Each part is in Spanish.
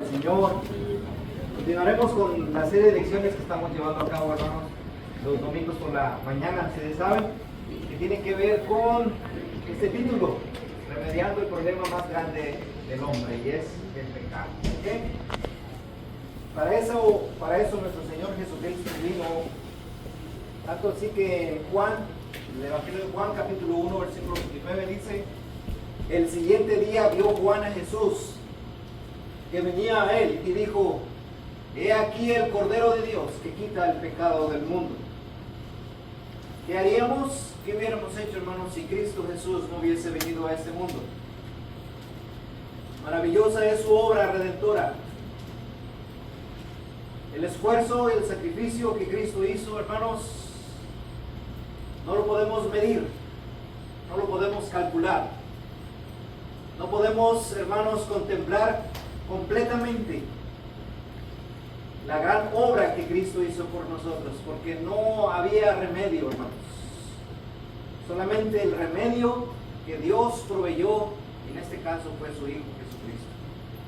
Señor, continuaremos con la serie de lecciones que estamos llevando a cabo, hermanos, los domingos por la mañana, ustedes saben, que tiene que ver con este título, remediando el problema más grande del hombre, y es el pecado. ¿Okay? Para eso nuestro Señor Jesucristo vino, tanto así que Juan, el Evangelio de Juan, capítulo 1, versículo 29, dice: el siguiente día vio Juan a Jesús que venía a él y dijo: he aquí el Cordero de Dios que quita el pecado del mundo. ¿Qué haríamos? ¿Qué hubiéramos hecho, hermanos, si Cristo Jesús no hubiese venido a este mundo? Maravillosa es su obra redentora. El esfuerzo y el sacrificio que Cristo hizo, hermanos, no lo podemos medir, no lo podemos calcular. No podemos, hermanos, contemplar completamente la gran obra que Cristo hizo por nosotros, porque no había remedio, hermanos. Solamente el remedio que Dios proveyó, en este caso fue su Hijo Jesucristo.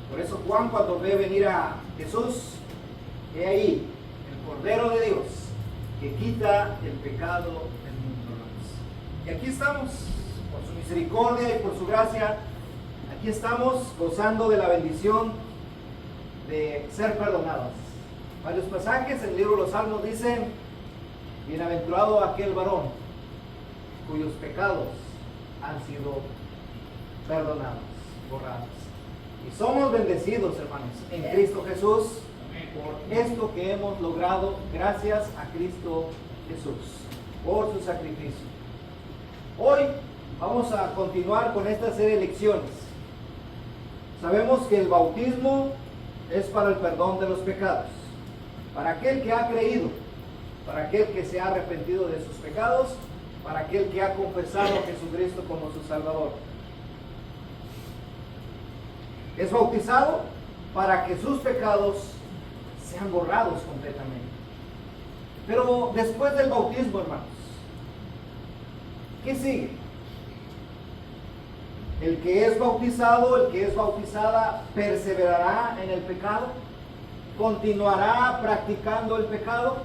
Por eso Juan, cuando ve venir a Jesús, he ahí el Cordero de Dios que quita el pecado del mundo, hermanos. Y aquí estamos, por su misericordia y por su gracia. Aquí estamos gozando de la bendición de ser perdonados. Varios pasajes en el libro de los Salmos dicen: bienaventurado aquel varón cuyos pecados han sido perdonados, borrados. Y somos bendecidos, hermanos, en Cristo Jesús por esto que hemos logrado gracias a Cristo Jesús, por su sacrificio. Hoy vamos a continuar con esta serie de lecciones. Sabemos que el bautismo es para el perdón de los pecados, para aquel que ha creído, para aquel que se ha arrepentido de sus pecados, para aquel que ha confesado a Jesucristo como su Salvador. Es bautizado para que sus pecados sean borrados completamente. Pero después del bautismo, hermanos, ¿qué sigue? El que es bautizado, el que es bautizada, perseverará en el pecado, continuará practicando el pecado.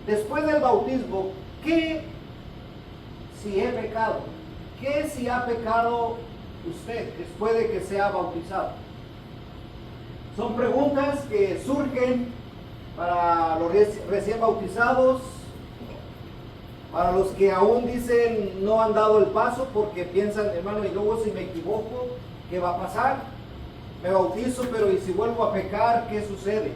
Después del bautismo, ¿qué si he pecado? ¿Qué si ha pecado usted después de que sea bautizado? Son preguntas que surgen para los recién bautizados, para los que aún dicen no han dado el paso porque piensan: hermano, y luego si me equivoco, ¿qué va a pasar? Me bautizo, pero ¿y si vuelvo a pecar, qué sucede?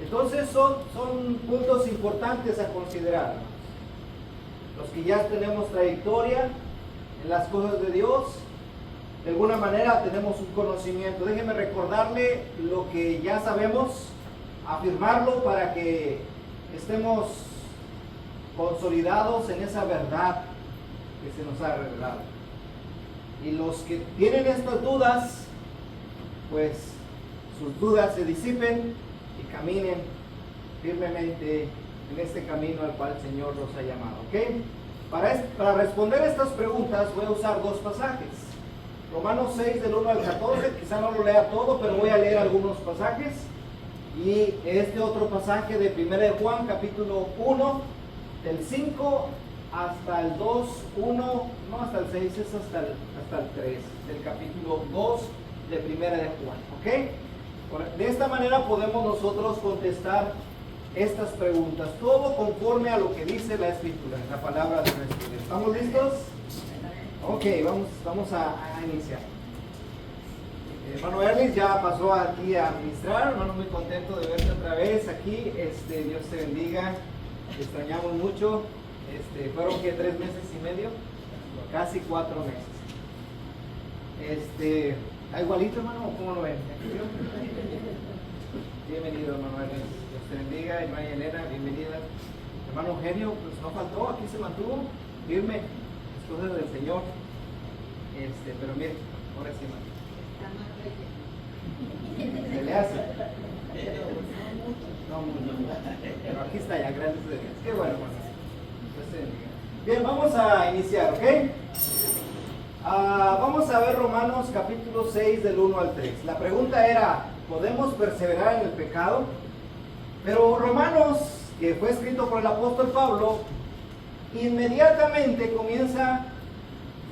Entonces son puntos importantes a considerar. Los que ya tenemos trayectoria en las cosas de Dios, de alguna manera tenemos un conocimiento. Déjeme recordarle lo que ya sabemos, afirmarlo para que estemos consolidados en esa verdad que se nos ha revelado. Y los que tienen estas dudas, pues sus dudas se disipen y caminen firmemente en este camino al cual el Señor los ha llamado. ¿Okay? Para responder a estas preguntas voy a usar dos pasajes. Romanos 6 del 1 al 14, quizá no lo lea todo, pero voy a leer algunos pasajes. Y este otro pasaje de 1 de Juan, capítulo 1, del 5 hasta el 2, 1, no hasta el 6, es hasta el 3, del capítulo 2 de 1 de Juan. ¿Ok? De esta manera podemos nosotros contestar estas preguntas, todo conforme a lo que dice la Escritura, la palabra de nuestro Dios. ¿Estamos listos? Ok, vamos a iniciar. Hermano Erlis ya pasó aquí a ministrar. Hermano, muy contento de verte otra vez aquí. Dios te bendiga. Te extrañamos mucho. Fueron que 3 meses y medio, casi 4 meses. ¿Está igualito, hermano? ¿Cómo lo ven? Bienvenido, hermano Erlis. Dios te bendiga. Hermana Elena, bienvenida. Hermano Eugenio, pues no faltó, aquí se mantuvo firme. Cosas del Señor. Pero mire, ahora sí, hermano. Se le hace. No, pero aquí está ya, gracias a Dios. Qué bueno, hermano. Bien, vamos a iniciar, ¿ok? vamos a ver Romanos capítulo 6 del 1 al 3. La pregunta era, ¿podemos perseverar en el pecado? Pero Romanos, que fue escrito por el apóstol Pablo, inmediatamente comienza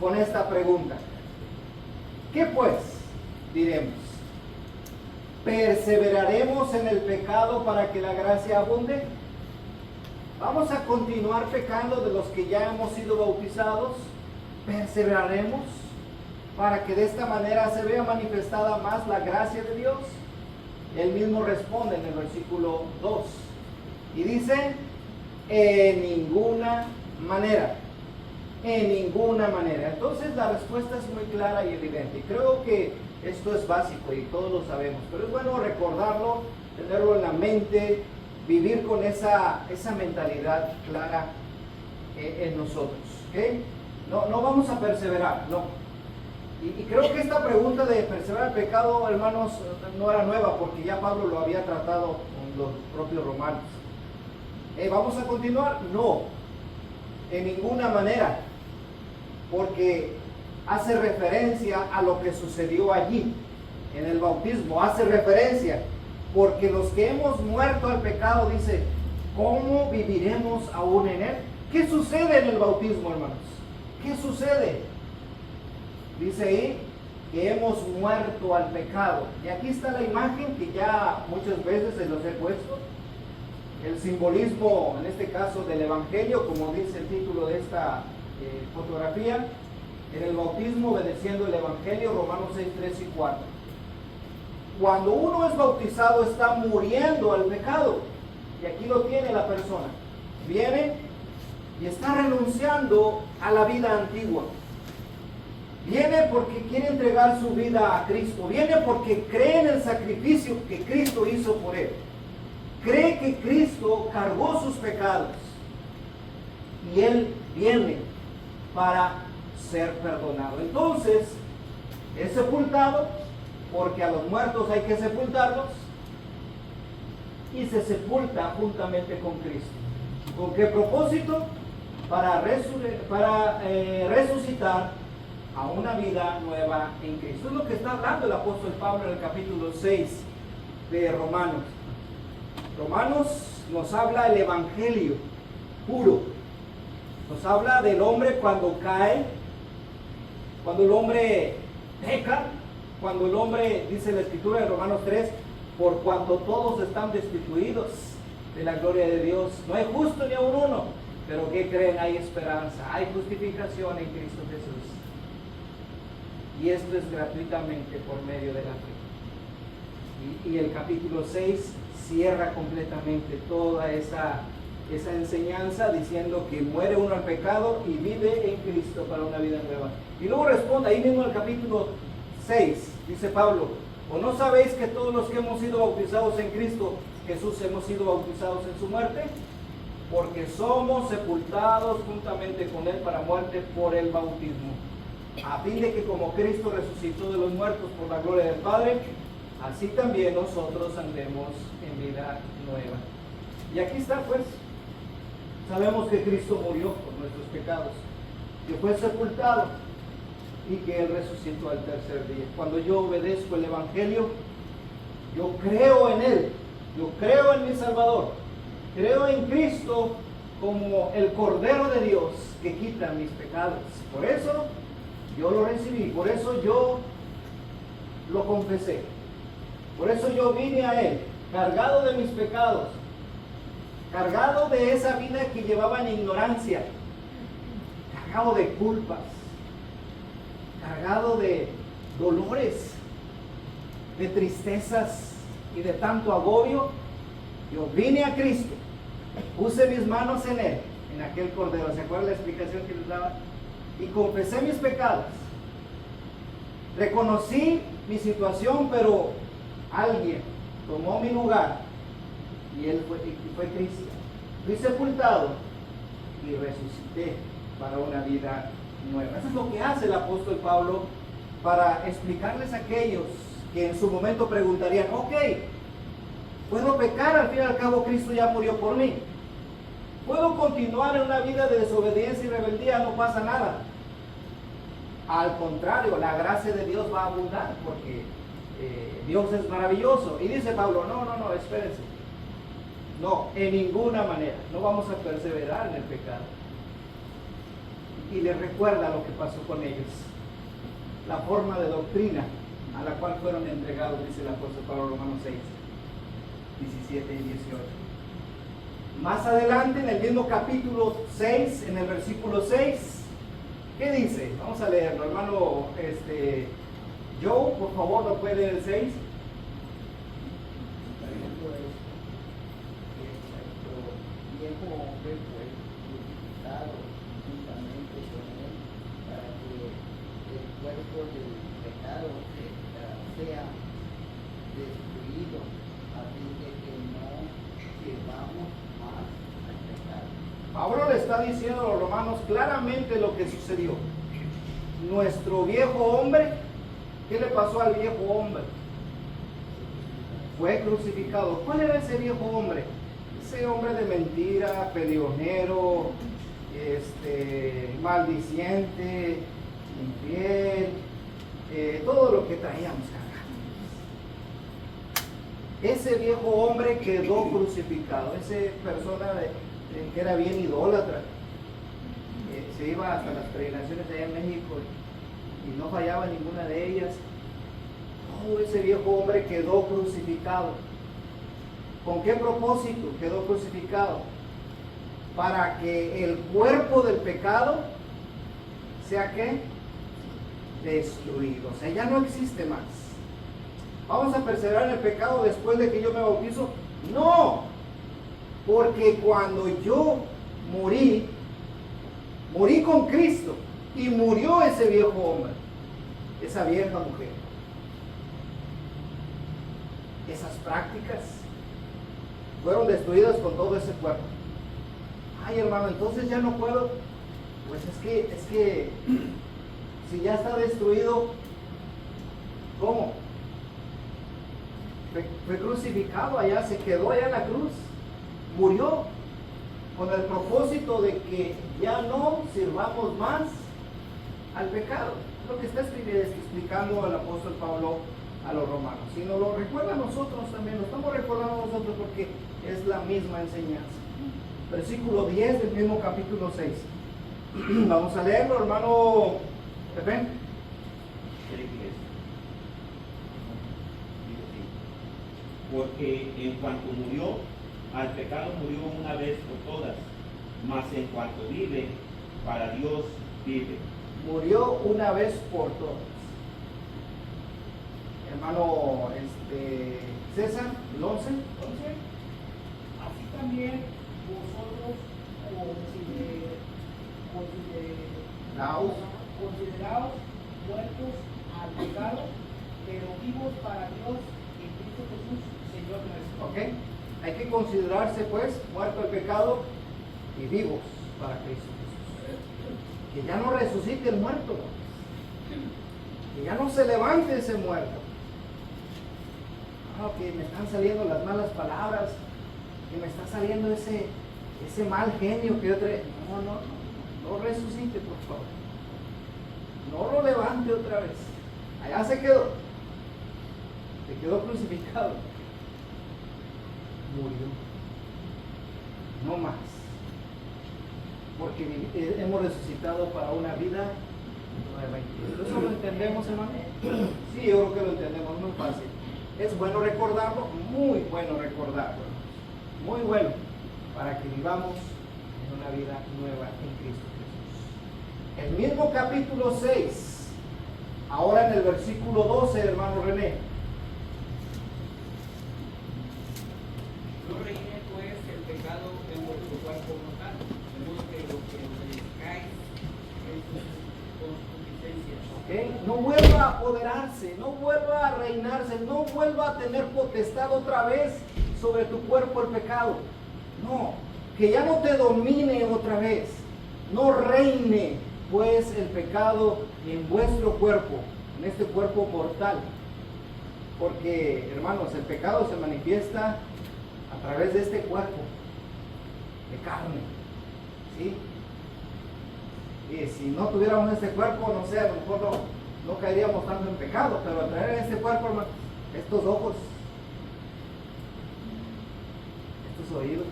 con esta pregunta. ¿Qué pues diremos? ¿Perseveraremos en el pecado para que la gracia abunde? ¿Vamos a continuar pecando de los que ya hemos sido bautizados? ¿Perseveraremos para que de esta manera se vea manifestada más la gracia de Dios? Él mismo responde en el versículo 2 y dice, en ninguna manera. En ninguna manera. Entonces la respuesta es muy clara y evidente. Y creo que esto es básico y todos lo sabemos, pero es bueno recordarlo, tenerlo en la mente, vivir con esa mentalidad clara en nosotros. ¿Okay? No vamos a perseverar, no. Y creo que esta pregunta de perseverar el pecado, hermanos, no era nueva, porque ya Pablo lo había tratado con los propios romanos. ¿Vamos a continuar? No, en ninguna manera, porque hace referencia a lo que sucedió allí, en el bautismo, hace referencia, porque los que hemos muerto al pecado, dice, ¿cómo viviremos aún en él? ¿Qué sucede en el bautismo, hermanos? ¿Qué sucede? Dice ahí que hemos muerto al pecado. Y aquí está la imagen que ya muchas veces se los he puesto. El simbolismo, en este caso, del Evangelio, como dice el título de esta fotografía. En el bautismo, obedeciendo el Evangelio, Romanos 6, 3 y 4. Cuando uno es bautizado, está muriendo al pecado. Y aquí lo tiene la persona. Viene y está renunciando a la vida antigua. Viene porque quiere entregar su vida a Cristo. Viene porque cree en el sacrificio que Cristo hizo por él. Cree que Cristo cargó sus pecados. Y él viene para ser perdonado. Entonces, es sepultado, porque a los muertos hay que sepultarlos, y se sepulta juntamente con Cristo. ¿Con qué propósito? Para resucitar a una vida nueva en Cristo. Es lo que está hablando el apóstol Pablo en el capítulo 6 de Romanos. Romanos nos habla el Evangelio puro. Nos habla del hombre cuando cae, cuando el hombre peca, cuando el hombre, dice la escritura de Romanos 3, por cuanto todos están destituidos de la gloria de Dios. No hay justo ni aun uno, pero ¿qué creen? Hay esperanza, hay justificación en Cristo Jesús. Y esto es gratuitamente por medio de la fe. Y el capítulo 6 cierra completamente toda esa enseñanza diciendo que muere uno al pecado y vive en Cristo para una vida nueva. Y luego responde ahí mismo en el capítulo 6, dice Pablo, ¿o no sabéis que todos los que hemos sido bautizados en Cristo Jesús hemos sido bautizados en su muerte? Porque somos sepultados juntamente con él para muerte por el bautismo, a fin de que como Cristo resucitó de los muertos por la gloria del Padre, así también nosotros andemos en vida nueva. Y aquí está, pues, sabemos que Cristo murió por nuestros pecados, que fue sepultado y que Él resucitó al tercer día. Cuando yo obedezco el Evangelio, yo creo en Él, yo creo en mi Salvador, creo en Cristo como el Cordero de Dios que quita mis pecados. Por eso yo lo recibí, por eso yo lo confesé, por eso yo vine a Él, cargado de mis pecados, cargado de esa vida que llevaba en ignorancia, cargado de culpas, cargado de dolores, de tristezas y de tanto agobio. Yo vine a Cristo, puse mis manos en Él, en aquel Cordero. ¿Se acuerdan la explicación que les daba? Y confesé mis pecados. Reconocí mi situación, pero alguien tomó mi lugar y Él fue Cristo. Fui sepultado y resucité para una vida nueva. Eso es lo que hace el apóstol Pablo para explicarles a aquellos que en su momento preguntarían, ok, ¿puedo pecar? Al fin y al cabo Cristo ya murió por mí. ¿Puedo continuar en una vida de desobediencia y rebeldía? No pasa nada. Al contrario, la gracia de Dios va a abundar porque Dios es maravilloso. Y dice Pablo, no, espérense. No, en ninguna manera. No vamos a perseverar en el pecado. Y les recuerda lo que pasó con ellos. La forma de doctrina a la cual fueron entregados, dice el apóstol Pablo, Romanos 6, 17 y 18. Más adelante, en el mismo capítulo 6, en el versículo 6, ¿qué dice? Vamos a leerlo, hermano. Joe, por favor, ¿lo puede leer el 6? Viejo hombre fue crucificado juntamente con él para que el cuerpo del pecado sea destruido, a fin de que no sirvamos más al pecado. Pablo le está diciendo a los romanos claramente lo que sucedió. Nuestro viejo hombre, ¿qué le pasó al viejo hombre? Fue crucificado. ¿Cuál era ese viejo hombre? Ese hombre de mentira, peleonero, maldiciente, infiel, todo lo que traíamos cargando. Ese viejo hombre quedó crucificado. Esa persona que era bien idólatra, se iba hasta las peregrinaciones allá en México y no fallaba ninguna de ellas. Todo ese viejo hombre quedó crucificado. ¿Con qué propósito quedó crucificado? Para que el cuerpo del pecado sea ¿qué? Destruido. O sea, ya no existe más. ¿Vamos a perseverar en el pecado después de que yo me bautizo? No, porque cuando yo morí con Cristo y murió ese viejo hombre, esa vieja mujer, esas prácticas fueron destruidas con todo ese cuerpo. Ay, hermano, entonces ya no puedo. Pues es que si ya está destruido, ¿cómo? Fue crucificado allá, se quedó allá en la cruz, murió con el propósito de que ya no sirvamos más al pecado. Lo que está explicando el apóstol Pablo a los romanos. Si nos lo recuerda a nosotros también, lo estamos recordando a nosotros porque es la misma enseñanza. Versículo 10 del mismo capítulo 6. Vamos a leerlo, hermano Pepe. Porque en cuanto murió, al pecado murió una vez por todas, mas en cuanto vive, para Dios vive. Murió una vez por todas. Hermano César, el 11. Así también vosotros consideraos muertos al pecado, pero vivos para Dios en Cristo Jesús, Señor nuestro. ¿Ok? Hay que considerarse pues muerto al pecado y vivos para Cristo Jesús. Que ya no resucite el muerto, que ya no se levante ese muerto. Que me están saliendo las malas palabras, que me está saliendo ese mal genio que yo traigo. No resucite, por favor. No lo levante otra vez. Allá se quedó crucificado, murió, no más, porque hemos resucitado para una vida nueva en Cristo. ¿Eso lo entendemos, hermano? Sí, yo creo que lo entendemos, muy fácil. Es bueno recordarlo, muy bueno recordarlo, muy bueno, para que vivamos en una vida nueva en Cristo Jesús. El mismo capítulo 6, ahora en el versículo 12, hermano René. No reine pues el pecado en vuestro cuerpo mortal, de modo que lo que obedezcáis en sus concupiscencias. ¿Okay? No vuelva a apoderarse, no vuelva a reinarse, no vuelva a tener potestad otra vez sobre tu cuerpo el pecado. No, que ya no te domine otra vez. No reine pues el pecado en vuestro cuerpo, en este cuerpo mortal. Porque, hermanos, el pecado se manifiesta a través de este cuerpo de carne, ¿sí? que si no tuviéramos este cuerpo, no sé, a lo mejor no caeríamos tanto en pecado, pero al traer este cuerpo, hermano, estos ojos, estos oídos,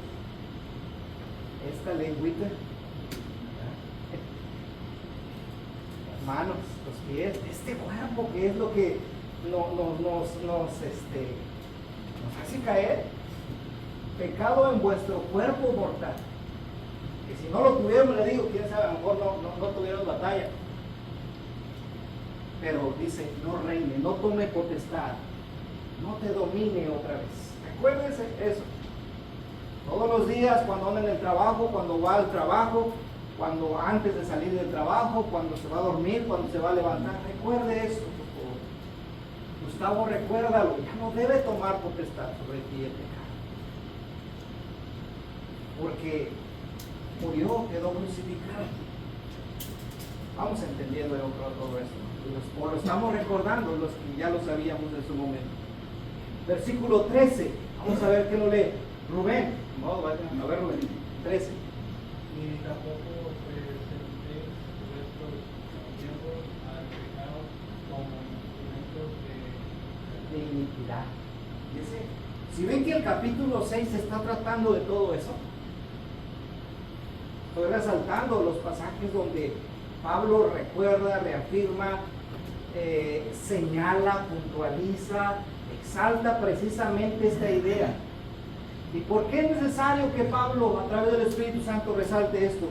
esta lengüita, las manos, los pies, este cuerpo que es lo que nos hace caer. Pecado en vuestro cuerpo mortal. Que si no lo tuviéramos, le digo, quién sabe, a lo mejor no tuviéramos batalla. Pero dice, no reine, no tome potestad, no te domine otra vez. Recuérdese eso. Todos los días, cuando anda en el trabajo, cuando va al trabajo, cuando antes de salir del trabajo, cuando se va a dormir, cuando se va a levantar, recuerde eso, por favor. Gustavo, recuérdalo, ya no debe tomar potestad sobre ti el pecado. Porque murió, quedó crucificado. Vamos entendiendo todo esto. O lo estamos recordando los que ya lo sabíamos en su momento. Versículo 13. Vamos a ver qué lo lee. Rubén. No, a ver Rubén. 13. Y tampoco presentéis vuestros miembros al pecado como instrumentos De iniquidad. Dice, si ven que el capítulo 6 está tratando de todo eso, estoy resaltando los pasajes donde Pablo recuerda, reafirma, señala, puntualiza, exalta precisamente esta idea. ¿Y por qué es necesario que Pablo, a través del Espíritu Santo, resalte esto?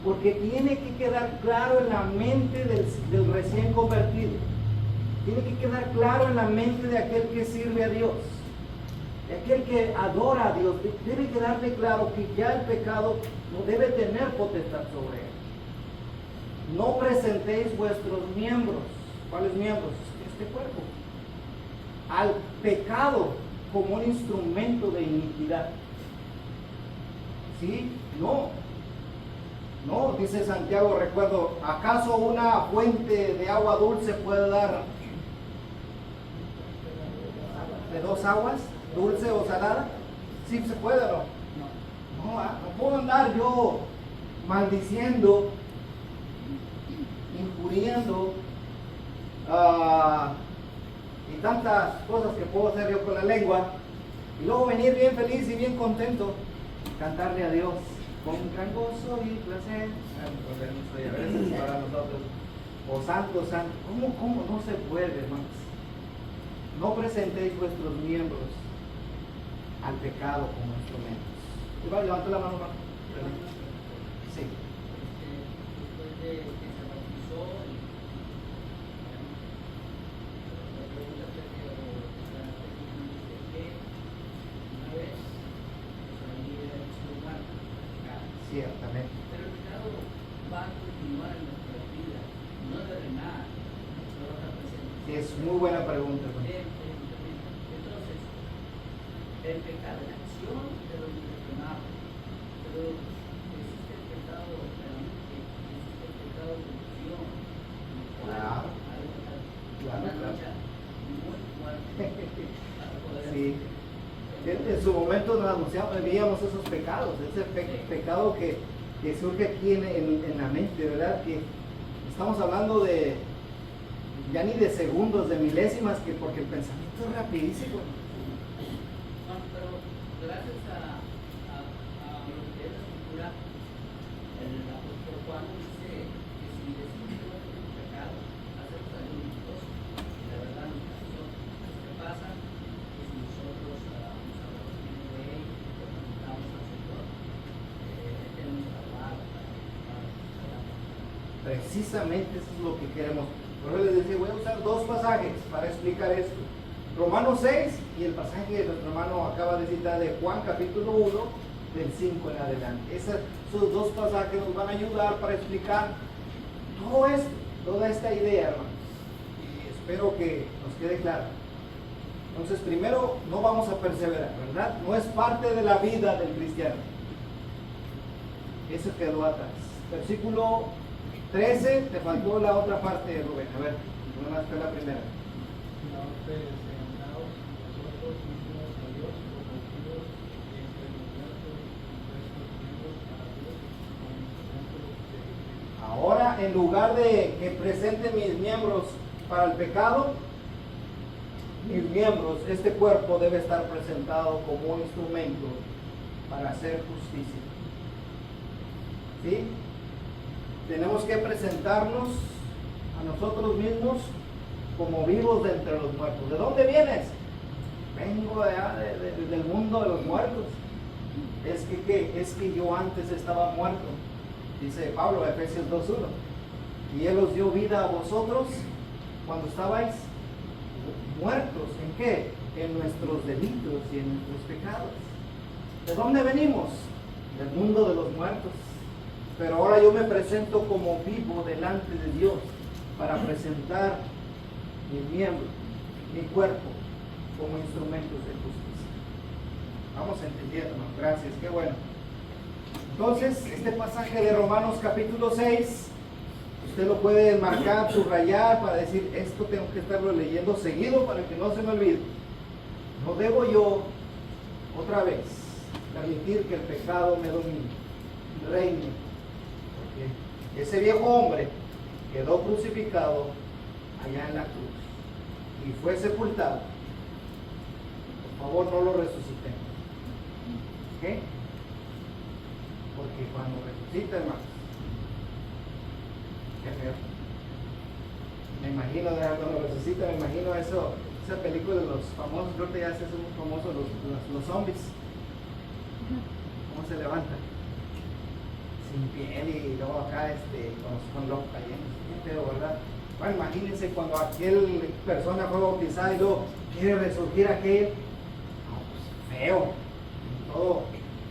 Porque tiene que quedar claro en la mente del recién convertido. Tiene que quedar claro en la mente de aquel que sirve a Dios, de aquel que adora a Dios. Debe quedarle claro que ya el pecado no debe tener potestad sobre él. No presentéis vuestros miembros. ¿Cuáles miembros? Este cuerpo. Al pecado como un instrumento de iniquidad. ¿Sí? No. No, dice Santiago, recuerdo, ¿acaso una fuente de agua dulce puede dar de dos aguas, dulce o salada? ¿Sí se puede o no? No puedo andar yo maldiciendo, injuriando y tantas cosas que puedo hacer yo con la lengua y luego venir bien feliz y bien contento, cantarle a Dios con gran gozo y placer. A veces para nosotros, o santo, santo. ¿Cómo no se puede, hermanos? No presentéis vuestros miembros al pecado como instrumentos. Levanta la mano, hermano. Sí. Después de que se bautizó, la pregunta que una vez ahí era humano, Ciertamente. pero el pecado va a continuar en nuestra vida, no debe nada, no va a presentar. Sí, es muy buena pregunta, hermano. Entonces, el pecado en acción de lo direccionado, pero existe el pecado de la mente, existe el pecado de opción. Claro. Hay Claro, una claro. lucha muy fuerte para poder Sí. En su momento nos anunciamos, veíamos esos pecados, ese pecado que surge aquí en la mente, ¿verdad? Que estamos hablando de ya ni de segundos, de milésimas, que porque el pensamiento es rapidísimo. Bueno, pero gracias a lo que es la escritura, el apóstol Juan dice que si decimos que no tenemos pecado, hacemos a Dios mentiroso. Y la verdad no es así. ¿Qué pasa? Que si nosotros nos arrepentimos de él, lo presentamos al Señor, tenemos la palabra para Precisamente eso es lo que queremos. Por eso les decía, voy a usar dos pasajes para explicar esto. Romanos 6 y el pasaje que nuestro hermano acaba de citar de Juan capítulo 1, del 5 en adelante. Esos dos pasajes nos van a ayudar para explicar todo esto, toda esta idea, hermanos. Y espero que nos quede claro. Entonces, primero, no vamos a perseverar, ¿verdad? No es parte de la vida del cristiano. Eso quedó atrás. Versículo 13, te faltó la otra parte, Rubén. A ver, nada más fue la primera. No presentaos vosotros mismos a Dios como vivos y entre los muertos vuestros miembros a Dios como instrumentos de justicia. Ahora en lugar de que presente mis miembros para el pecado, mis miembros, este cuerpo debe estar presentado como un instrumento para hacer justicia. ¿Sí? Tenemos que presentarnos a nosotros mismos como vivos de entre los muertos. ¿De dónde vienes? Vengo del mundo de los muertos. Es que yo antes estaba muerto, dice Pablo, Efesios 2:1. Y Él os dio vida a vosotros cuando estabais muertos. ¿En qué? En nuestros delitos y en nuestros pecados. ¿De dónde venimos? Del mundo de los muertos. Pero ahora yo me presento como vivo delante de Dios para presentar mi miembro, mi cuerpo, como instrumentos de justicia. Vamos entendiendo, ¿no? Gracias, qué bueno. Entonces, este pasaje de Romanos capítulo 6, usted lo puede marcar, subrayar para decir, esto tengo que estarlo leyendo seguido para que no se me olvide. No debo yo, otra vez, permitir que el pecado me domine, reine. Porque ese viejo hombre quedó crucificado allá en la cruz y fue sepultado. Por favor, no lo resucitemos. ¿Ok? Porque cuando resucita, hermanos, qué feo. Me imagino, cuando resucita, me imagino eso, esa película de los famosos, creo que ya se hacen muy famosos los zombies. ¿Cómo se levantan? Sin piel y luego acá con los cayendo. Qué feo, ¿verdad? Bueno, imagínense cuando aquel persona fue bautizada y luego quiere resurgir aquel. No, pues feo. En toda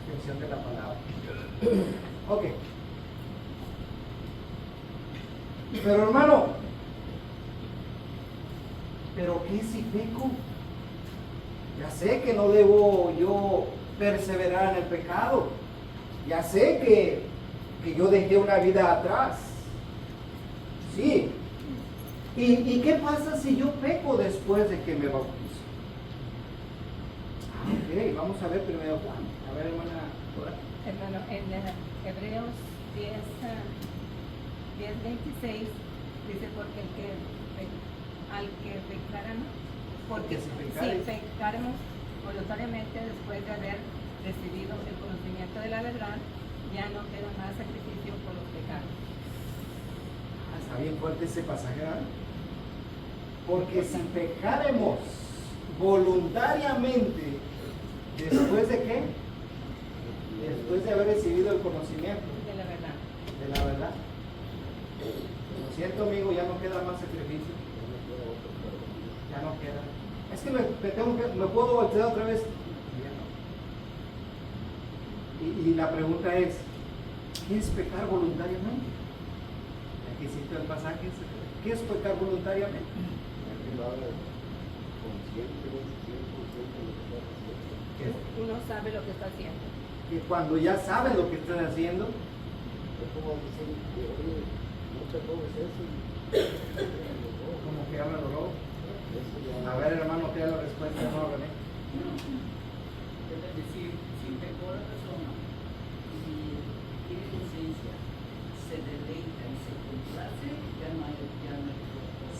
extensión de la palabra. Ok. Pero hermano, ¿pero qué si peco? Ya sé que no debo yo perseverar en el pecado. Ya sé que yo dejé una vida atrás. Sí. ¿Y qué pasa si yo peco después de que me bautizo? Ok, vamos a ver primero Juan. A ver, hermana Dora. Hermano, en Hebreos 10:26 dice, porque al que pecáramos, porque si si pecáramos voluntariamente después de haber recibido el conocimiento de la verdad, ya no queda más sacrificio por los pecados. Está bien fuerte ese pasaje, ¿verdad? Porque si pecáremos voluntariamente, ¿después de qué? Después de haber recibido el conocimiento De la verdad. de la verdad. Lo siento, amigo, ya no queda más sacrificio. Ya no queda. Es que me puedo voltear otra vez. Y la pregunta es, ¿qué es pecar voluntariamente? Aquí cito el pasaje. ¿Qué es pecar voluntariamente? Uno sabe lo que está haciendo. Que cuando ya saben lo que están haciendo, como que hablan los lobos. A ver, hermano, ¿qué es la respuesta, hermano René? Es decir, si pecó la persona y tiene conciencia, se deleita y se complace, ya no hay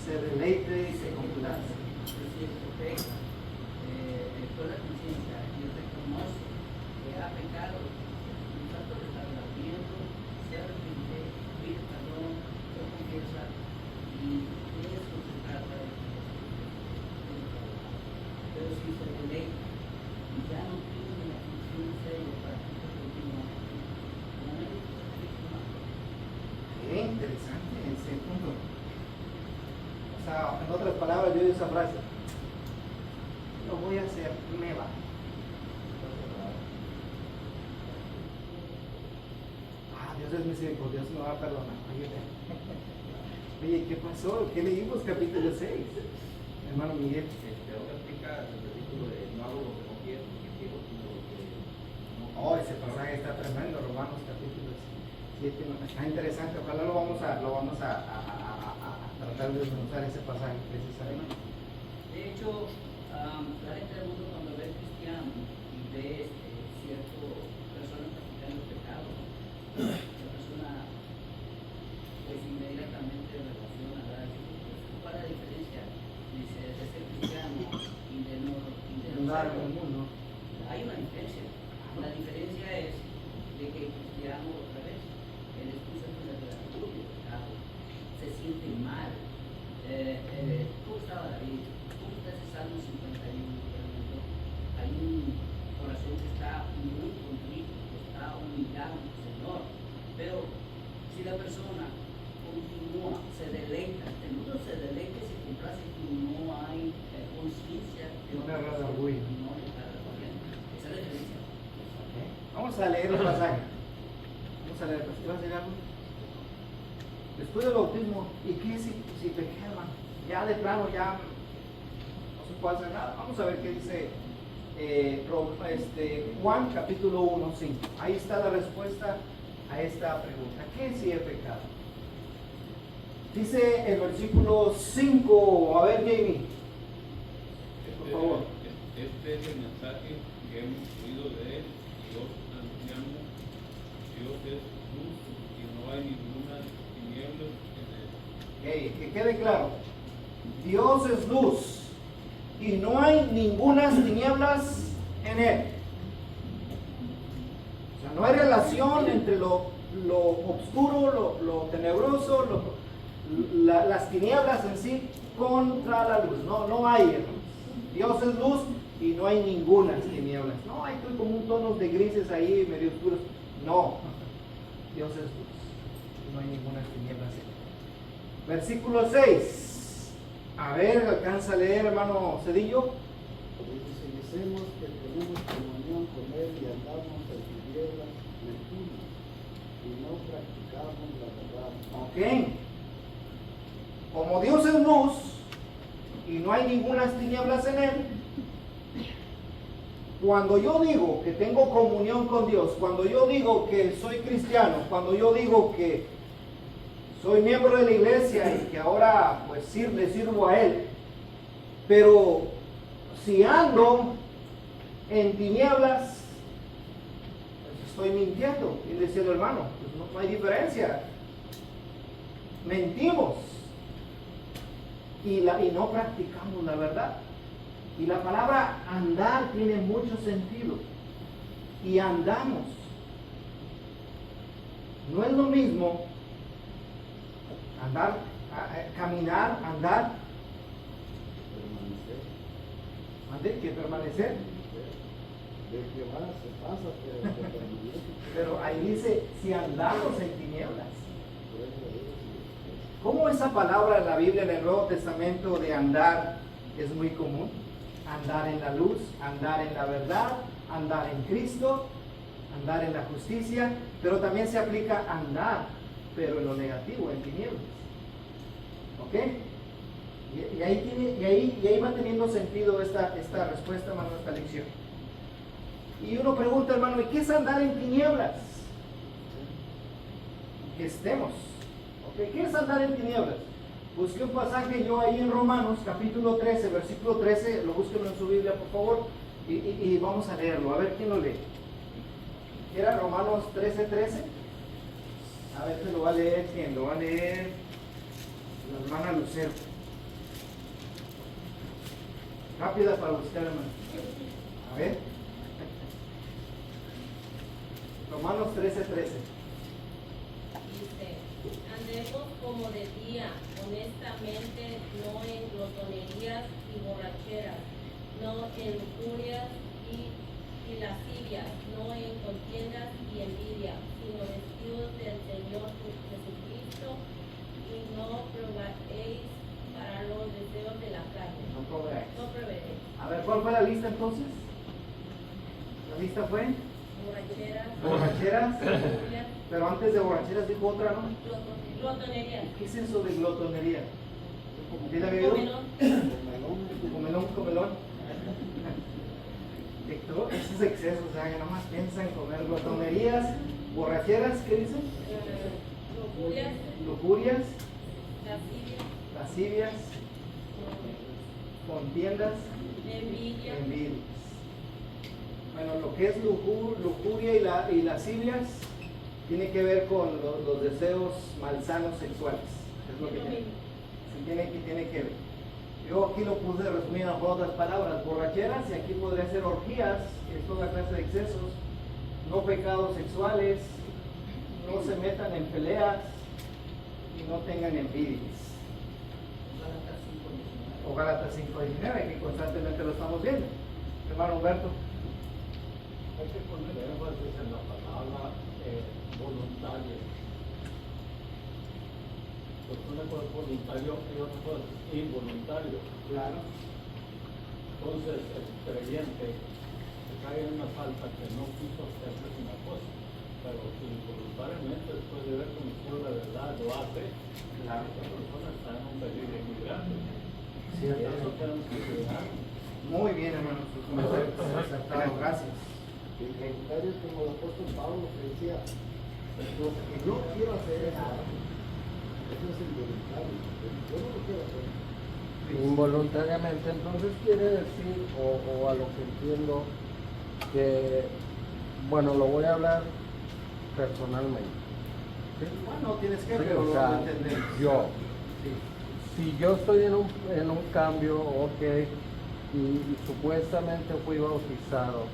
Se deleite y se complace. Es decir, peca, con la conciencia y reconoce que ha pecado, un tanto le está arrepintiendo, se arrepiente, pide perdón, lo confiesa y eso se trata de. Pero si se deleita, ya no tiene la conciencia y lo practica continuamente. No hay sacrificio más. Qué interesante ese punto. O sea, en otras palabras, yo digo esa frase. Lo voy a hacer, me va. Dios es misericordioso, me va a perdonar. Oye, ¿qué pasó? ¿Qué leímos capítulo 6? Hermano Miguel. Tengo que explicar el versículo de no hago lo que no quiero, porque quiero sino lo que no. Oh, ese pasaje está tremendo, Romanos capítulo 7. Está interesante, ojalá lo vamos a tratar de desmenuzar ese pasaje precisamente. De hecho, la gente del mundo cuando ve cristiano y ve cierto persona practicando el pecado, la persona pues la diferencia, dice, de ser cristiano y de no Andar en serlo. el mundo. Hay una diferencia. La diferencia es de que el cristiano, otra vez, el Espíritu Santo le da orgullo de pecado, se siente mal. Tú estabas, David, tú estás en Salmo 51, por ejemplo, hay un corazón que está muy contrito, que está humillado al Señor, pero si la persona continúa, se deleita, el mundo se deleita y se complace y no hay conciencia de No le otra agrada cosa, orgullo. no le agrada corriente. Esa es la diferencia. Vamos a leer el pasaje. Vamos a leer. ¿Vas a decir algo? Después del bautismo, ¿y qué si pequé, hermano? Ya de plano, ya no se puede hacer nada. Vamos a ver qué dice Juan capítulo 1, 5. Ahí está la respuesta a esta pregunta. ¿Qué si he pecado? Dice el versículo 5. A ver, Jamie, por favor. Este es el mensaje que hemos oído de él y os anunciamos. Dios es luz y no hay ninguna tiniebla en él. Que quede claro. Dios es luz y no hay ninguna tinieblas en él. O sea, no hay relación entre lo oscuro, lo tenebroso, las tinieblas en sí contra la luz. No hay, hermanos. Dios es luz y no hay ninguna tinieblas. No hay como un tono de grises ahí medio oscuros. No, Dios es luz y no hay ninguna tinieblas en él. Versículo 6. A ver, alcanza a leer, hermano Cedillo. Dice, si decimos que tenemos comunión con Él y andamos en tinieblas, mentimos y no practicamos la verdad. Ok. Como Dios es luz y no hay ninguna tinieblas en él, cuando yo digo que tengo comunión con Dios, cuando yo digo que soy cristiano, cuando yo digo que soy miembro de la iglesia y que ahora pues le sirvo a Él, pero si ando en tinieblas, pues estoy mintiendo. Y le decía el hermano, pues no hay diferencia. Mentimos y no practicamos la verdad. Y la palabra andar tiene mucho sentido. Y andamos. No es lo mismo andar, caminar, andar, que permanecer. De que va, se pasa, pero que permanece. Pero ahí dice, si andamos en tinieblas. ¿Cómo esa palabra en la Biblia, en el Nuevo Testamento, de andar es muy común? Andar en la luz, andar en la verdad, andar en Cristo, andar en la justicia, pero también se aplica andar, pero en lo negativo, en tinieblas. ¿Ok? Y ahí va teniendo sentido esta respuesta, hermano, esta lección. Y uno pregunta, hermano, ¿y qué es andar en tinieblas? Que estemos. ¿Ok? ¿Qué es andar en tinieblas? Busqué un pasaje yo ahí en Romanos, capítulo 13, versículo 13, lo busquen en su Biblia, por favor, y vamos a leerlo, a ver quién lo lee. ¿Era Romanos 13:13? A ver, ¿se lo va a leer quién? Lo va a leer la hermana Lucero. Rápida para buscar, hermano. A ver. Romanos 13:13. Dice, andemos como de día, honestamente, no en glotonerías y borracheras, no en lujurias y lascivias, no en contiendas y envidia, sino vestidos del Señor Jesucristo, y no probaréis para los deseos de la carne. No proveáis. No proveeréis. A ver, ¿cuál fue la lista entonces? La lista fue Borracheras, borracheras, lujurias, pero antes de borracheras dijo otra, ¿no? glotonerías. ¿Qué es eso de glotonería? ¿Sí la vieron? Comelón. Comelón. Esos excesos, o sea, que nomás piensan en comer glotonerías, borracheras, ¿qué dicen? Lujurias, Lujurias, lascivias, lascivias, contiendas, envidia, envidias. Bueno, lo que es lujuria y lascivias tiene que ver con los deseos malsanos sexuales. Es lo que es lo tiene. mismo. Tiene que ver. Yo aquí lo puse resumido con otras palabras: borracheras, y aquí podría ser orgías, que es toda clase de excesos, no pecados sexuales, no se metan en peleas y no tengan envidias. O Gálatas 5:19, que constantemente lo estamos viendo. Hermano Humberto. Hay que poner énfasis en la palabra voluntario. Porque una cosa es voluntario y otra cosa es involuntario. Claro. Entonces, el creyente se cae en una falta que no quiso hacer una cosa, pero si voluntariamente, después de ver conocido la verdad, lo hace, la persona está en un peligro muy grande. Sí, y eso tenemos que cuidar. Muy bien, hermano. Gracias. Involuntarios como el apóstol Pablo que decía, lo que yo quiero hacer es nada. Eso es involuntario. Yo no lo quiero hacer. Involuntariamente, entonces quiere decir, o a lo que entiendo, que, bueno, lo voy a hablar personalmente. ¿Sí? Bueno, tienes que, Sí, pero o sea, lo entendemos. yo, Sí. si yo estoy en un cambio, ok, y supuestamente fui bautizado,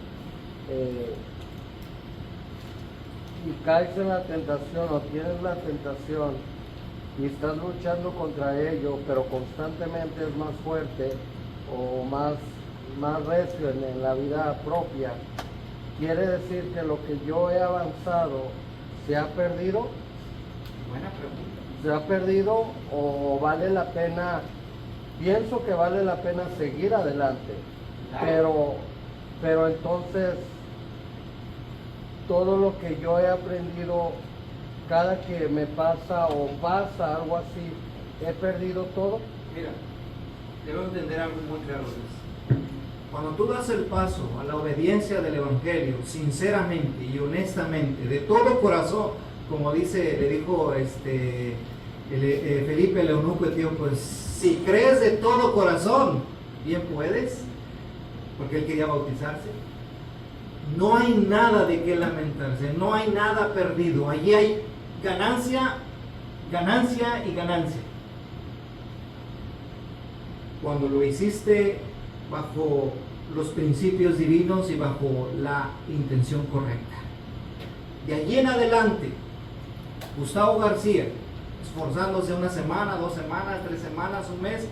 y caes en la tentación o tienes la tentación y estás luchando contra ello, pero constantemente es más fuerte o más recio en la vida propia, quiere decir que lo que yo he avanzado se ha perdido. Buena pregunta. ¿Se ha perdido o vale la pena? Pienso que vale la pena seguir adelante, Claro. pero entonces todo lo que yo he aprendido, cada que me pasa o pasa algo así, he perdido todo. Mira, debo entender algo muy claro, Luis. Cuando tú das el paso a la obediencia del Evangelio, sinceramente y honestamente, de todo corazón, como le dijo Felipe el eunuco etíope, pues si crees de todo corazón, bien puedes, porque él quería bautizarse. No hay nada de qué lamentarse, no hay nada perdido. Allí hay ganancia, ganancia y ganancia. Cuando lo hiciste bajo los principios divinos y bajo la intención correcta. De allí en adelante, Gustavo García, esforzándose una semana, 2 semanas, 3 semanas, un mes,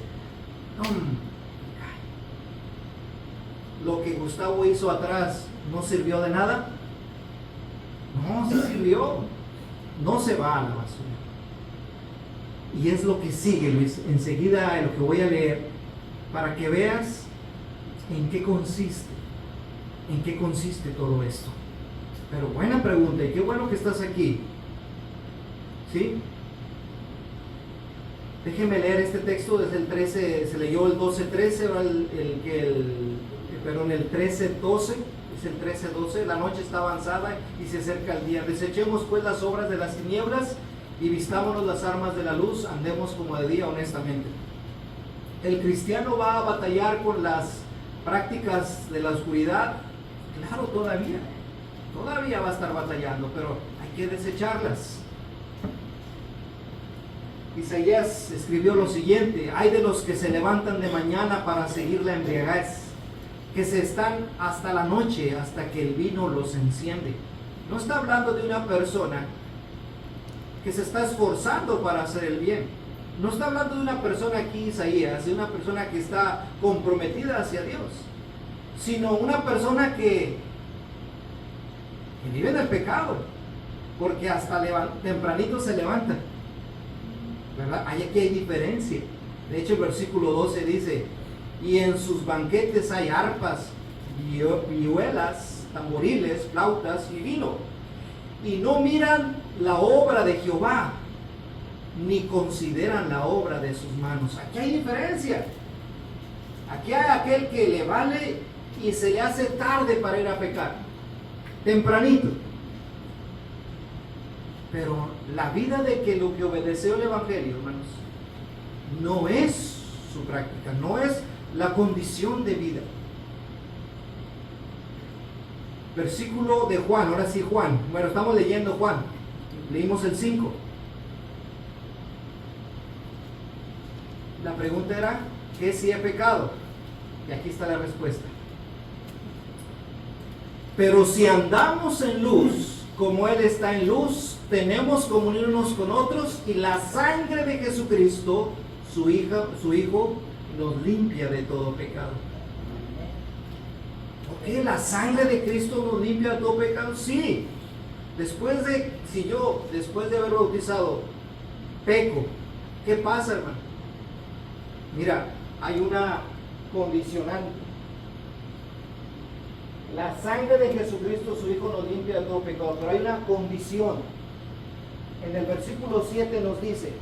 lo que Gustavo hizo atrás no sirvió de nada. No, sí sirvió. No se va a la basura. Y es lo que sigue, Luis. Enseguida lo que voy a leer, para que veas en qué consiste todo esto. Pero buena pregunta, y qué bueno que estás aquí. ¿Sí? Déjenme leer este texto desde el 13, se leyó el 12:13, ahora el 13:12, es el 13:12. La noche está avanzada y se acerca el día. Desechemos pues las obras de las tinieblas y vistámonos las armas de la luz, andemos como de día honestamente. ¿El cristiano va a batallar con las prácticas de la oscuridad? Claro, todavía va a estar batallando, pero hay que desecharlas. Isaías escribió lo siguiente: hay de los que se levantan de mañana para seguir la embriaguez, que se están hasta la noche, hasta que el vino los enciende. No está hablando de una persona que se está esforzando para hacer el bien. No está hablando de una persona aquí, Isaías, de una persona que está comprometida hacia Dios, sino una persona que vive en el pecado, porque hasta tempranito se levanta, ¿verdad? Aquí hay diferencia. De hecho, el versículo 12 dice: y en sus banquetes hay arpas, vihuelas, tamboriles, flautas y vino, y no miran la obra de Jehová, ni consideran la obra de sus manos. Aquí hay diferencia. Aquí hay aquel que le vale y se le hace tarde para ir a pecar, tempranito. Pero la vida de que lo que obedeció el Evangelio, hermanos, no es su práctica, no es la condición de vida. Versículo de Juan, ahora sí Juan. Bueno, estamos leyendo Juan. Leímos el 5. La pregunta era, ¿qué si he pecado? Y aquí está la respuesta. Pero si andamos en luz, como Él está en luz, tenemos comunión unos con otros, y la sangre de Jesucristo, su Hijo, nos limpia de todo pecado. ¿Ok? ¿La sangre de Cristo nos limpia de todo pecado? Sí. Después de haber bautizado, peco, ¿qué pasa, hermano? Mira, hay una condicionante. La sangre de Jesucristo, su Hijo, nos limpia de todo pecado, pero hay una condición. En el versículo 7 nos dice,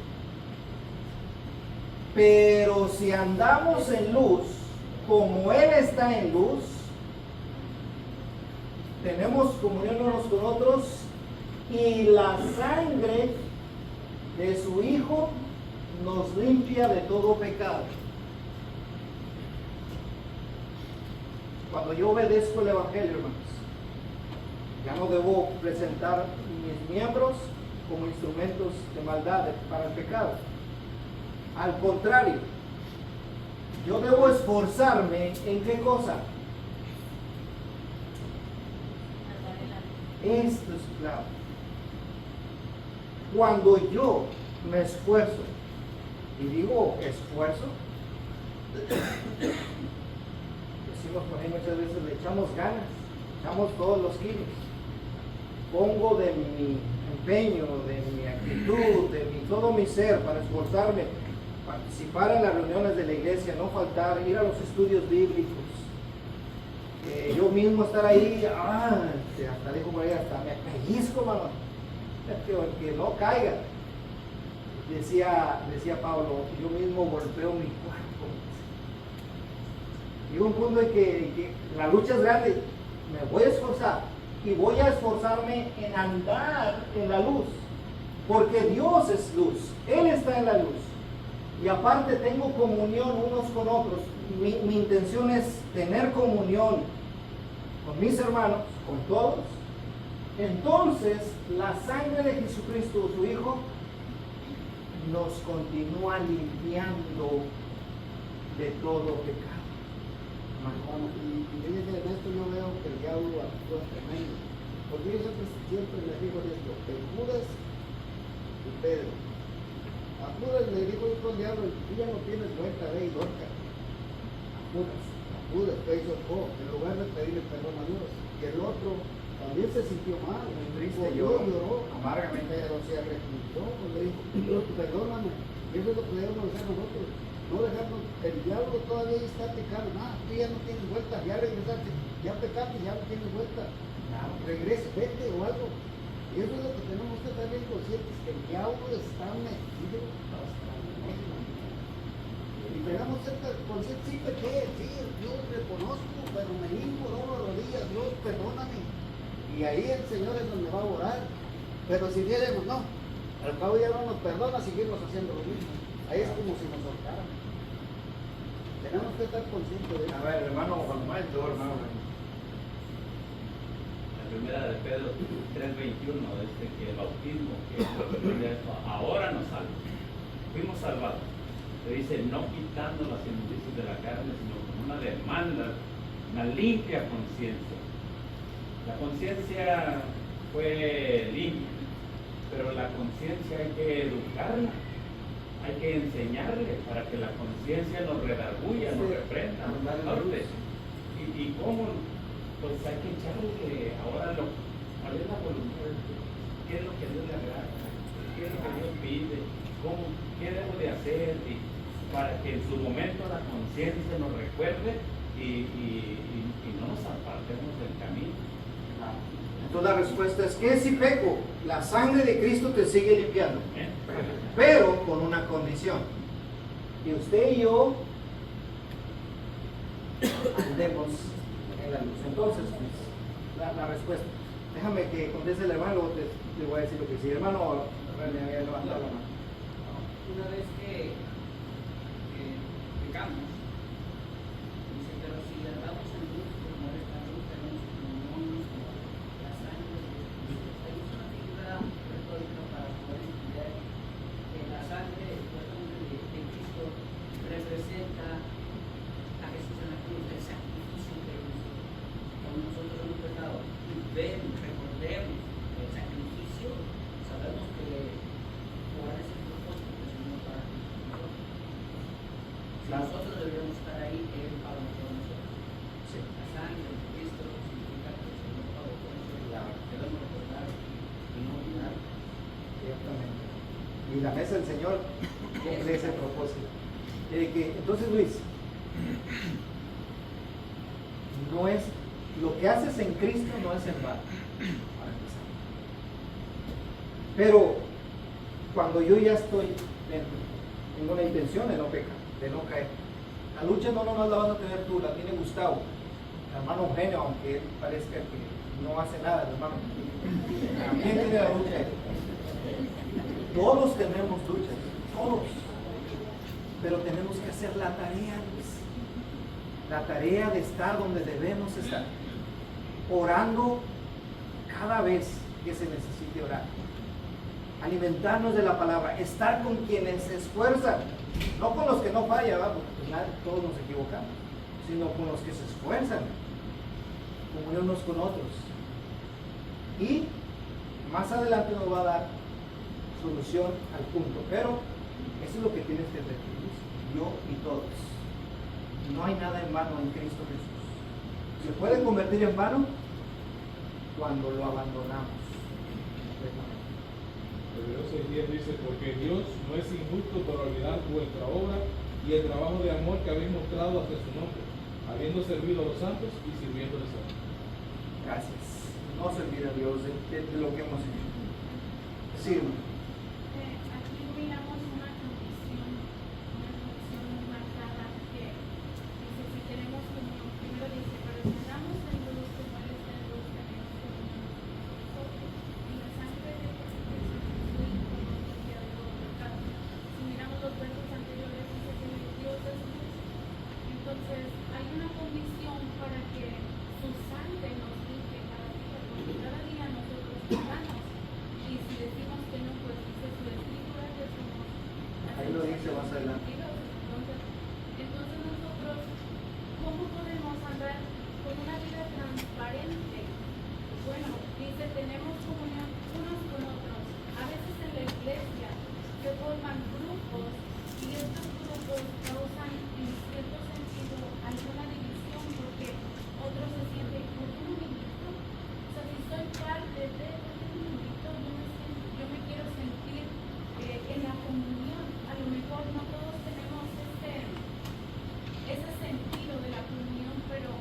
pero si andamos en luz, como Él está en luz, tenemos comunión unos con otros, y la sangre de su Hijo nos limpia de todo pecado. Cuando yo obedezco el Evangelio, hermanos, ya no debo presentar mis miembros como instrumentos de maldad para el pecado. Al contrario, yo debo esforzarme en qué cosa. Esto es clave. Cuando yo me esfuerzo, y digo esfuerzo, decimos por ahí muchas veces, le echamos ganas, echamos todos los kilos, pongo de mi empeño, de mi actitud, todo mi ser para esforzarme, participar en las reuniones de la iglesia, no faltar, ir a los estudios bíblicos, yo mismo estar ahí, hasta dijo por ahí, hasta me pellizco, mano, que no caiga. Decía Pablo, yo mismo golpeo mi cuerpo. Llega un punto en que la lucha es grande, me voy a esforzar y voy a esforzarme en andar en la luz, porque Dios es luz, Él está en la luz, y aparte tengo comunión unos con otros. Mi intención es tener comunión con mis hermanos, con todos. Entonces la sangre de Jesucristo, su Hijo, nos continúa limpiando de todo pecado. Y en esto yo veo que el diablo actúa tremendo. Porque yo siempre les digo esto, que Judas y Pedro. A Judas le dijo el diablo, tú ya no tienes vuelta, ve y dorca. A Judas, que hizo en lugar de pedirle perdón a Dios. Y el otro también se sintió mal, muy triste, lloró amargamente, pero se arrepintió, le dijo, Dios, perdóname. Y eso es lo que debemos hacer nosotros. No dejarnos, el diablo todavía está pecando, tú ya no tienes vuelta, ya regresaste, ya pecaste, ya no tienes vuelta, regresa, vete o algo. Y eso es lo que tenemos que estar bien conscientes, que el diablo está metido hasta el medio. Y tenemos que estar conscientes, sí pequé, sí, Dios reconozco, pero me hinco, doblo rodillas, Dios perdóname. Y ahí el Señor es donde va a orar. Pero si dijéramos, no, al cabo ya no nos perdona, seguimos haciendo lo mismo. Ahí es como si nos soltaran. Tenemos que estar conscientes de eso. A ver, hermano Juan Maestro, hermano. La primera de Pedro 3:21 dice que el bautismo, que ahora nos salva. Fuimos salvados. Se dice, no quitando las inmundicias de la carne, sino con una demanda, una limpia conciencia. La conciencia fue limpia, pero la conciencia hay que educarla. Hay que enseñarle para que la conciencia nos redarguya, nos reprenda, nos norte. ¿Y cómo? Pues hay que echarle ahora cuál es la voluntad, qué es lo que Dios le agrada, qué es lo que Dios pide, qué debo de hacer, y para que en su momento la conciencia nos recuerde y no nos apartemos del camino. Entonces la respuesta es que si peco, la sangre de Cristo te sigue limpiando, pero con una condición, que usted y yo andemos en la luz. Entonces, pues, la respuesta, déjame que conteste el hermano, luego te voy a decir lo que sí. Hermano, me había levantado la mano. Una vez que pecamos, dice, pero si andamos en luz, como esta luz, tenemos comunión con la sangre de Jesucristo. Hay una figura retórica para poder entender que la sangre de Cristo la mesa del Señor cumple ese propósito. Entonces, Luis, no es lo que haces en Cristo, no es en vano, para empezar. Pero cuando yo ya estoy dentro, tengo la intención de no pecar, de no caer. La lucha no nomás la vas a tener tú, la tiene Gustavo, el hermano Eugenio, aunque él parezca que no hace nada, el hermano. También tiene la lucha. Todos tenemos luchas, todos. Pero tenemos que hacer la tarea, Luis. La tarea de estar donde debemos estar. Orando cada vez que se necesite orar. Alimentarnos de la palabra, estar con quienes se esfuerzan, no con los que no fallan, porque pues todos nos equivocamos, sino con los que se esfuerzan, comunión unos con otros. Y más adelante nos va a dar solución al punto, pero eso es lo que tienes que entender, yo y todos. No hay nada en vano en Cristo Jesús. Se puede convertir en vano cuando lo abandonamos. Hebreos 6:10 dice, porque Dios no es injusto para olvidar vuestra obra y el trabajo de amor que habéis mostrado hacia su nombre, habiendo servido a los santos y sirviéndoles a Dios. Gracias. No servir a Dios de lo que hemos hecho. Sí. Aquí miramos una condición muy marcada que dice, si tenemos comunión, primero dice, pero si andamos en luz, que parece en luz, tenemos comunión con nosotros, y la sangre de si miramos los versos anteriores, dice que Dios es luz. Entonces, hay una condición para que su sangre nos limpie cada día, porque cada día nosotros pecamos. Y si decimos que no, pues dice su escritura que somos. Ahí lo dice más adelante. Entonces nosotros, ¿cómo podemos andar con una vida transparente? Bueno, dice, tenemos comunión unos con otros. A veces en la iglesia se forman grupos y estos grupos causan en cierto sentido alguna división porque otros se sienten, ¿por qué no me invito? O sea, si soy parte de, ¿por qué no me invito? Yo me quiero sentir en la comunión. A lo mejor no todos tenemos ese sentido de la comunión, pero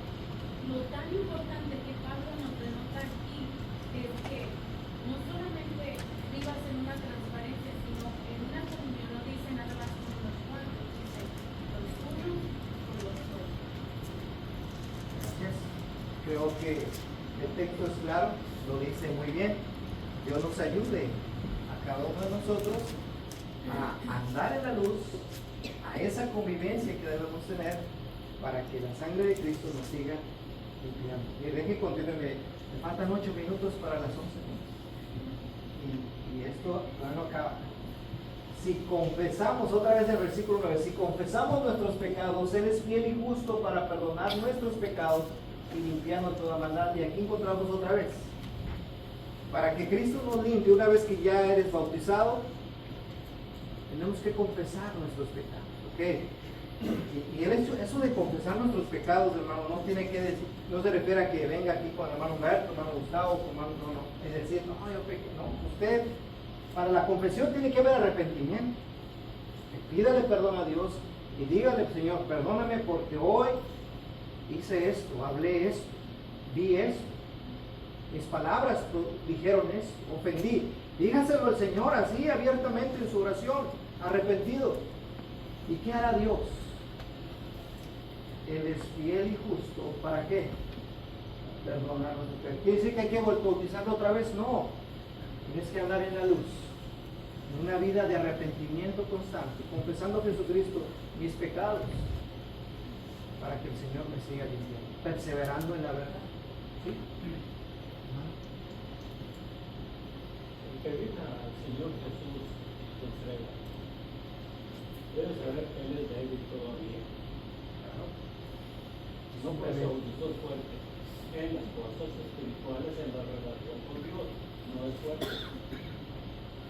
lo tan importante que Pablo nos denota aquí es que no solamente vivas en una transparencia, sino en una comunión. No dice nada más con los cuantos, dice los unos con los otros. Gracias. Creo que el texto es claro, lo dice muy bien. Dios nos ayude a cada uno de nosotros a andar en la luz, a esa convivencia que debemos tener para que la sangre de Cristo nos siga limpiando. Y deje que continúe, me faltan 8 minutos para las 11. Y esto no acaba. Si confesamos, otra vez el versículo 9, si confesamos nuestros pecados, Él es fiel y justo para perdonar nuestros pecados y limpiarnos toda maldad. Y aquí encontramos otra vez, para que Cristo nos limpie una vez que ya eres bautizado, tenemos que confesar nuestros pecados, ¿ok? Y el hecho, eso de confesar nuestros pecados, hermano, no tiene que decir, no se refiere a que venga aquí con el hermano Humberto, hermano Gustavo, con hermano, no, es decir, no, yo pequé, no, usted, para la confesión tiene que haber arrepentimiento. Pídale perdón a Dios y dígale, Señor, perdóname porque hoy hice esto, hablé esto, vi esto, mis palabras dijeron esto, ofendí. Dígaselo al Señor así abiertamente en su oración, arrepentido. ¿Y qué hará Dios? Él es fiel y justo. ¿Para qué? Perdonar nuestros pecados. ¿Quiere decir que hay que bautizarlo otra vez? No. Tienes que andar en la luz, en una vida de arrepentimiento constante, confesando a Jesucristo mis pecados, para que el Señor me siga limpiando, perseverando en la verdad. ¿Sí? El que viene al Señor Jesús te entrega. Debes saber que Él es débil todavía. No se bautizó fuerte en las cosas espirituales, en la relación con Dios. No es fuerte.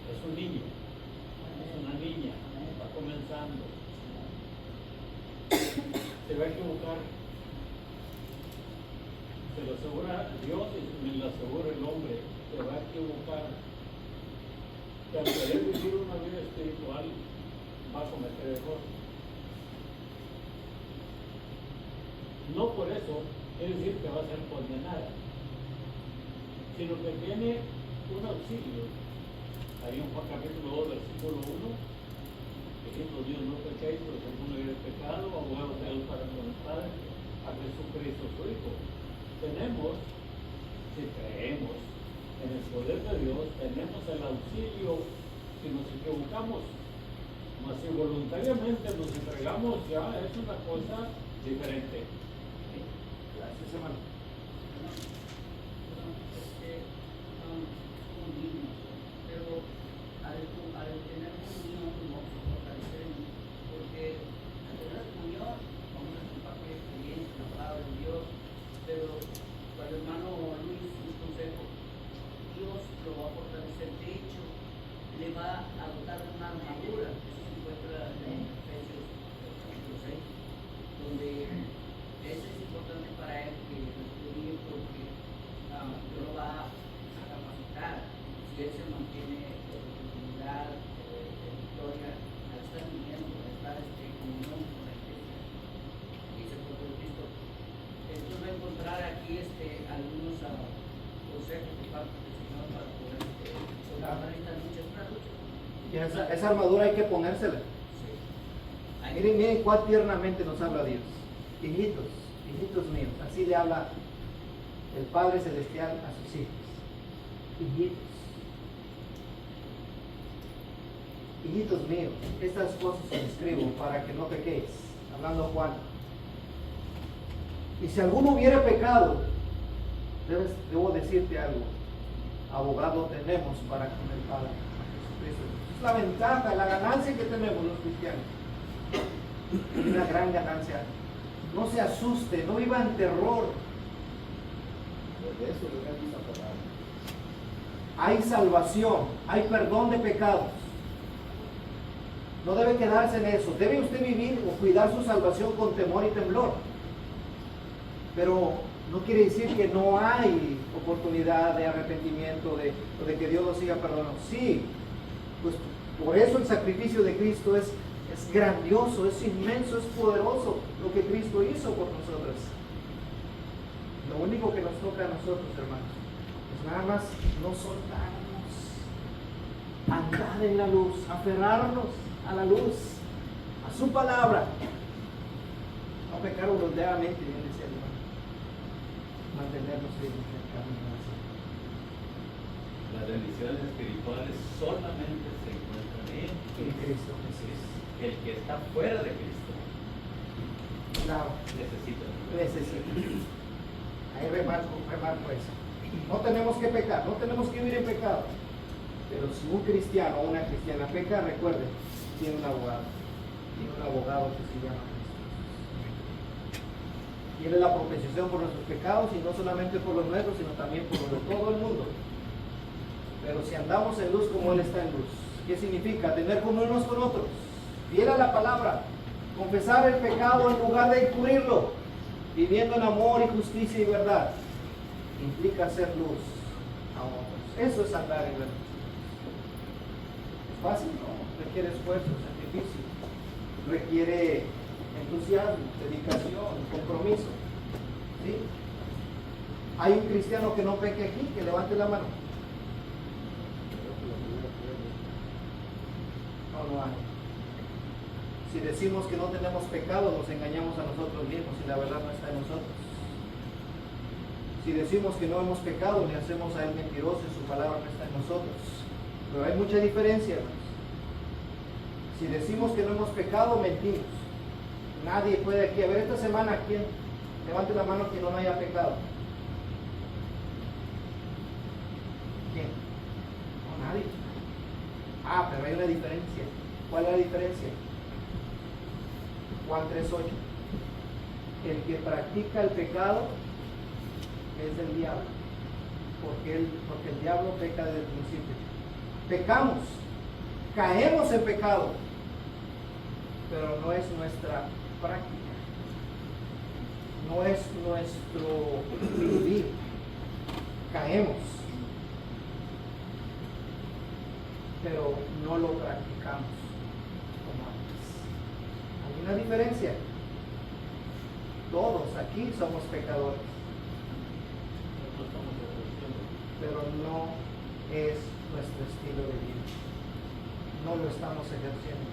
Es un niño. Es una niña. Está comenzando. Se va a equivocar. Se lo asegura Dios y me lo asegura el hombre. Se va a equivocar. que al querer vivir una vida espiritual va a cometer errores. No por eso quiere decir que va a ser condenada, sino que tiene un auxilio. Ahí en Juan capítulo 2, versículo 1, diciendo: Dios, no pequéis, pero si alguno hubiera pecado, abogados de Dios para con el Padre, a Jesucristo su Hijo. Tenemos, si creemos en el poder de Dios, tenemos el auxilio si nos equivocamos. Mas si voluntariamente nos entregamos, ya es una cosa diferente. Gracias, hermano. Pero al tener comunión como fortalecer en mí, porque al tener la comunión vamos a compartir experiencia, la palabra de Dios, pero para el hermano Luis un consejo: Dios lo va a fortalecer. De hecho, le va a dotar de una armadura. Eso se encuentra en Efesios capítulo 6, donde eso es importante para él que lo estudie, porque Dios lo va a capacitar. Si él se mantiene en oportunidad, en victoria, al estar viviendo, al estar en comunión con la iglesia, dice el pueblo de Cristo. Entonces va a encontrar aquí algunos consejos de parte del Señor para poder soportar esta lucha. Es una lucha. Y esa armadura hay que ponérsela. Sí. Miren cuán tiernamente nos habla Dios. Hijitos, hijitos míos, así le habla el Padre Celestial a sus hijos. Hijitos. Hijitos míos, estas cosas os escribo para que no pequéis. Hablando Juan. Y si alguno hubiera pecado, debo decirte algo. Abogado tenemos para con el Padre, Jesucristo. Es la ventaja, la ganancia que tenemos los cristianos. Es una gran ganancia. No se asuste, no viva en terror. De eso es lo que dice la palabra. Hay salvación, hay perdón de pecados. No debe quedarse en eso. Debe usted vivir o cuidar su salvación con temor y temblor. Pero no quiere decir que no hay oportunidad de arrepentimiento, o de que Dios lo siga perdonando. Sí, pues por eso el sacrificio de Cristo es grandioso, es inmenso, es poderoso lo que Cristo hizo por nosotros. Lo único que nos toca a nosotros, hermanos, es nada más no soltarnos, andar en la luz, aferrarnos a la luz, a su palabra, no pecar voluntariamente, bien decía el hermano, mantenernos firmes en el camino hacia Dios. Las bendiciones espirituales solamente se encuentran en Cristo Jesús. El que está fuera de Cristo Claro, necesita. ahí remarco eso. No tenemos que pecar, no tenemos que vivir en pecado. Pero si un cristiano o una cristiana peca, recuerde, tiene un abogado. Tiene un abogado que se llama Cristo. Tiene la propiciación por nuestros pecados, y no solamente por los nuestros, sino también por los de todo el mundo. Pero si andamos en luz como Él está en luz, ¿qué significa? Tener comunión unos con otros, fiel a la palabra, confesar el pecado en lugar de encubrirlo, viviendo en amor y justicia y verdad, implica hacer luz a otros. Eso es andar en la luz. ¿Es fácil? No, requiere esfuerzo, sacrificio, requiere entusiasmo, dedicación, compromiso. ¿Sí? ¿Hay un cristiano que no peque aquí? Que levante la mano. No hay. Si decimos que no tenemos pecado, nos engañamos a nosotros mismos y la verdad no está en nosotros. Si decimos que no hemos pecado, le hacemos a Él mentiroso y su palabra no está en nosotros. Pero hay mucha diferencia, hermanos. Si decimos que no hemos pecado, mentimos. Nadie puede aquí. A ver, esta semana, ¿quién? Levante la mano que no haya pecado. ¿Quién? No, nadie. Ah, pero hay una diferencia. ¿Cuál es la diferencia? Juan 3:8. El que practica el pecado es del diablo, porque el diablo peca desde el principio. Pecamos, caemos en pecado, pero no es nuestra práctica, no es nuestro vivir. Caemos, pero no lo practicamos como antes. Hay una diferencia. Todos aquí somos pecadores, Nosotros estamos ejerciendo. pero no es nuestro estilo de vida. No lo estamos ejerciendo.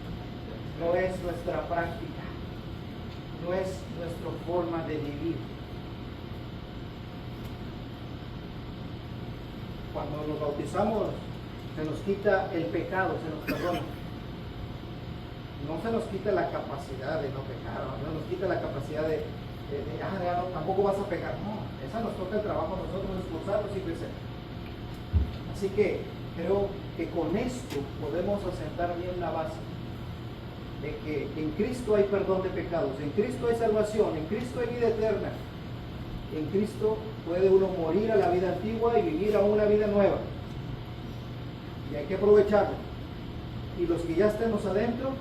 No es nuestra práctica. No es nuestra forma de vivir. Cuando nos bautizamos, se nos quita el pecado, se nos perdona. No se nos quita la capacidad de no pecar, no se nos quita la capacidad de ya no, tampoco vas a pecar. No, esa nos toca el trabajo a nosotros, esforzarnos y crecer. Así que creo que con esto podemos asentar bien la base de que en Cristo hay perdón de pecados, en Cristo hay salvación, en Cristo hay vida eterna. En Cristo puede uno morir a la vida antigua y vivir a una vida nueva. Y hay que aprovecharlo. Y los que ya estemos adentro,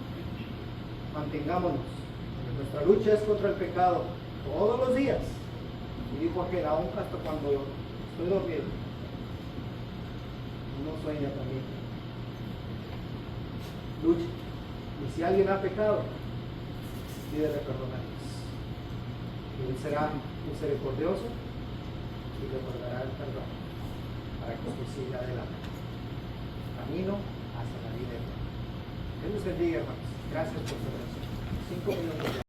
mantengámonos. Nuestra lucha es contra el pecado todos los días. Y dijo aquel, aún hasta cuando estoy dormido. Uno sueña también. Lucha. Y si alguien ha pecado, pídele perdonarles. Y Él será misericordioso y le guardará el perdón para que usted siga adelante. Camino hacia la vida eterna. Dios les bendiga, hermanos. Gracias por su atención. 5 minutos ya.